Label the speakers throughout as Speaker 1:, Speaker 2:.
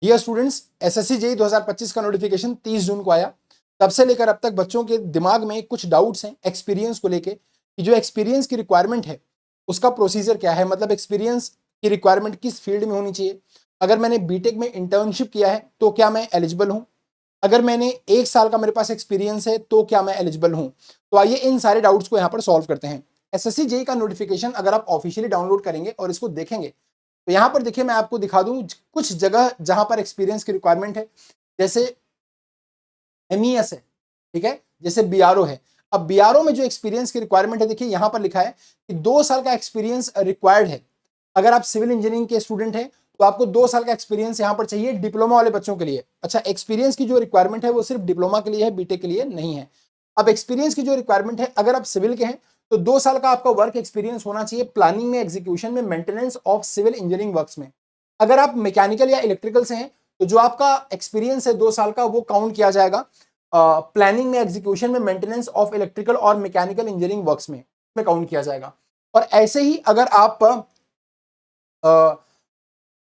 Speaker 1: Dear students, SSC JEE 2025 का notification 30 जून को आया। तब से लेकर अब तक बच्चों के दिमाग में कुछ डाउट्स हैं एक्सपीरियंस को लेके कि जो एक्सपीरियंस की रिक्वायरमेंट है उसका प्रोसीजर क्या है, मतलब एक्सपीरियंस की रिक्वायरमेंट किस फील्ड में होनी चाहिए। अगर मैंने बीटेक में इंटर्नशिप किया है तो क्या मैं एलिजिबल हूं? अगर मैंने 1 साल का मेरे पास एक्सपीरियंस है तो क्या मैं एलिजिबल हूं? तो आइए इन सारे डाउट्स को यहां पर सॉल्व करते हैं। एसएससी जेईई का नोटिफिकेशन अगर आप ऑफिशियली डाउनलोड करेंगे और इसको देखेंगे तो यहां पर देखिए मैं आपको दिखा दूं कुछ जगह जहां पर एक्सपीरियंस की रिक्वायरमेंट है, जैसे एमईएस है, ठीक है, जैसे बीआरओ है। अब बीआरओ में जो एक्सपीरियंस की रिक्वायरमेंट है, देखिए यहां पर लिखा है कि 2 साल का एक्सपीरियंस रिक्वायर्ड है। अगर आप सिविल इंजीनियरिंग के स्टूडेंट हैं तो आपको 2 साल का एक्सपीरियंस यहां पर चाहिए डिप्लोमा वाले बच्चों के लिए। अच्छा, एक्सपीरियंस की जो रिक्वायरमेंट है वो सिर्फ डिप्लोमा के लिए है, बीटेक के लिए नहीं है। अब एक्सपीरियंस की जो रिक्वायरमेंट है, अगर आप सिविल के हैं तो 2 साल का आपका वर्क एक्सपीरियंस होना चाहिए प्लानिंग में, एग्जीक्यूशन में, maintenance of civil engineering works में। अगर आप मैकेनिकल या इलेक्ट्रिकल से हैं तो जो आपका एक्सपीरियंस है 2 साल का वो काउंट किया जाएगा प्लानिंग में, एग्जीक्यूशन में, मेंटेनेंस ऑफ इलेक्ट्रिकल और मैकेनिकल इंजीनियरिंग वर्क्स में काउंट किया जाएगा। और ऐसे ही अगर आप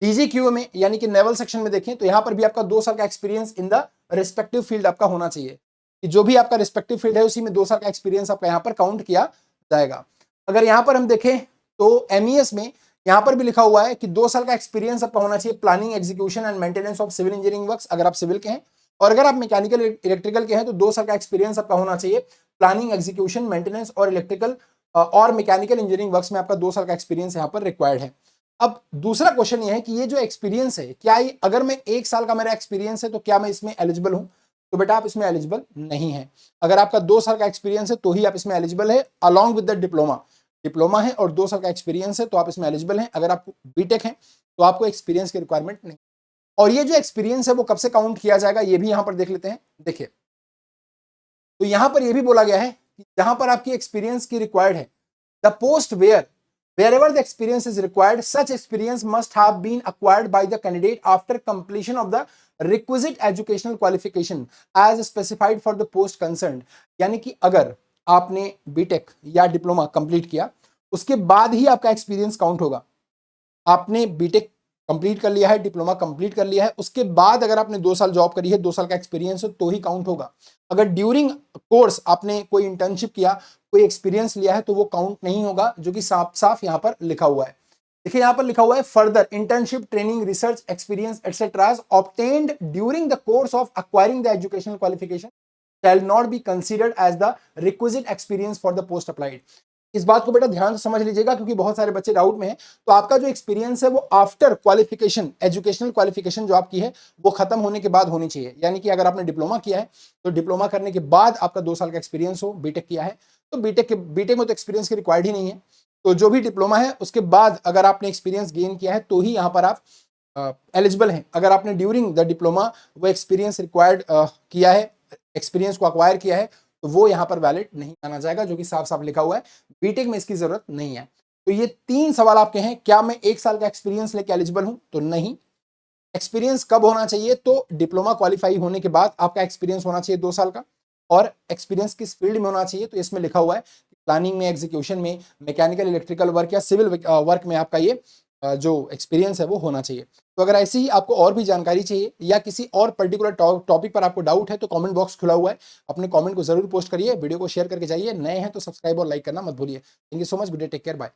Speaker 1: डीजीक्यू में यानी कि नेवल सेक्शन में देखें तो यहां पर भी आपका 2 साल का experience in the respective field आपका होना चाहिए कि जो भी आपका रिस्पेक्टिव फील्ड है उसी में 2 साल का एक्सपीरियंस आपका यहां पर काउंट किया जाएगा। अगर यहां पर हम देखें तो एमईएस में यहां पर भी लिखा हुआ है कि 2 साल का एक्सपीरियंस आपका होना चाहिए planning, execution and maintenance of civil engineering works, अगर आप सिविल के हैं। और अगर आप मैकेनिकल इलेक्ट्रिकल के हैं तो 2 साल का एक्सपीरियंस आपका होना चाहिए प्लानिंग, एग्जीक्यूशन, मेंटेनेंस और इलेक्ट्रिकल और मैकेनिकल इंजीनियरिंग वर्क्स में आपका 2 साल का एक्सपीरियंस यहां पर रिक्वायर्ड है। अब दूसरा क्वेश्चन ये है कि ये जो एक्सपीरियंस है, क्या ये अगर मैं 1 साल का मेरा एक्सपीरियंस है तो क्या मैं इसमें एलिजिबल हूं? तो बेटा आप इसमें एलिजिबल नहीं है। अगर आपका 2 साल का एक्सपीरियंस है तो ही आप इसमें एलिजिबल है, along with the diploma. Diploma है और 2 साल का एक्सपीरियंस है तो आप इसमें एलिजिबल हैं। अगर आप बीटेक हैं तो आपको एक्सपीरियंस की रिक्वायरमेंट नहीं। और ये जो एक्सपीरियंस है वो कब से काउंट किया जाएगा ये भी यहां पर देख लेते हैं। देखिए, तो यहां पर ये भी बोला गया है कि जहां पर आपकी एक्सपीरियंस की रिक्वायर्ड है, the post where wherever the experience is required, such experience must have been acquired by the candidate after completion of the requisite educational qualification as specified for the post concerned। यानी कि अगर आपने BTech या diploma complete किया उसके बाद ही आपका experience count होगा। आपने बीटेक कंप्लीट कर लिया है, डिप्लोमा कंप्लीट कर लिया है, उसके बाद अगर आपने 2 साल जॉब करी है, 2 साल का एक्सपीरियंस है तो ही काउंट होगा। अगर ड्यूरिंग कोर्स आपने कोई इंटर्नशिप किया, कोई एक्सपीरियंस लिया है तो वो काउंट नहीं होगा, जो कि साफ साफ यहां पर लिखा हुआ है। देखिए यहां पर लिखा हुआ है further internship, training, research experience etcetera obtained during the course of acquiring the educational qualification shall not be considered as the requisite experience for the post applied। इस बात को बेटा ध्यान से समझ लीजिएगा क्योंकि बहुत सारे बच्चे डाउट में हैं। तो आपका जो एक्सपीरियंस है वो आफ्टर क्वालिफिकेशन, एजुकेशनल क्वालिफिकेशन जो आपकी है वो खत्म होने के बाद होनी चाहिए। यानी कि अगर आपने डिप्लोमा किया है तो डिप्लोमा करने के बाद आपका 2 साल का एक्सपीरियंस हो, बीटेक किया है तो बीटेक में तो एक्सपीरियंस की रिक्वायर्ड ही नहीं है। तो जो भी डिप्लोमा है उसके बाद अगर आपने एक्सपीरियंस गेन किया है तो ही यहाँ पर आप एलिजिबल हैं। अगर आपने ड्यूरिंग द डिप्लोमा वो एक्सपीरियंस रिक्वायर्ड किया है, एक्सपीरियंस को अक्वायर किया है तो वो यहां पर वैलिड नहीं माना जाएगा, जो कि साफ साफ लिखा हुआ है। बीटेक में इसकी जरूरत नहीं है। तो ये 3 सवाल आपके हैं, क्या मैं 1 साल का एक्सपीरियंस लेके एलिजिबल हूं? तो नहीं। एक्सपीरियंस कब होना चाहिए? तो डिप्लोमा क्वालिफाई होने के बाद आपका एक्सपीरियंस होना चाहिए 2 साल का। और एक्सपीरियंस किस फील्ड में होना चाहिए? तो इसमें लिखा हुआ है प्लानिंग में, एग्जीक्यूशन में, मैकेनिकल इलेक्ट्रिकल वर्क या सिविल वर्क में आपका ये जो एक्सपीरियंस है वो होना चाहिए। तो अगर ऐसी ही आपको और भी जानकारी चाहिए या किसी और पर्टिकुलर टॉपिक पर आपको डाउट है तो कमेंट बॉक्स खुला हुआ है, अपने कमेंट को जरूर पोस्ट करिए, वीडियो को शेयर करके जाइए। नए हैं तो सब्सक्राइब और लाइक करना मत भूलिए। Thank you so much, good day, take care, bye.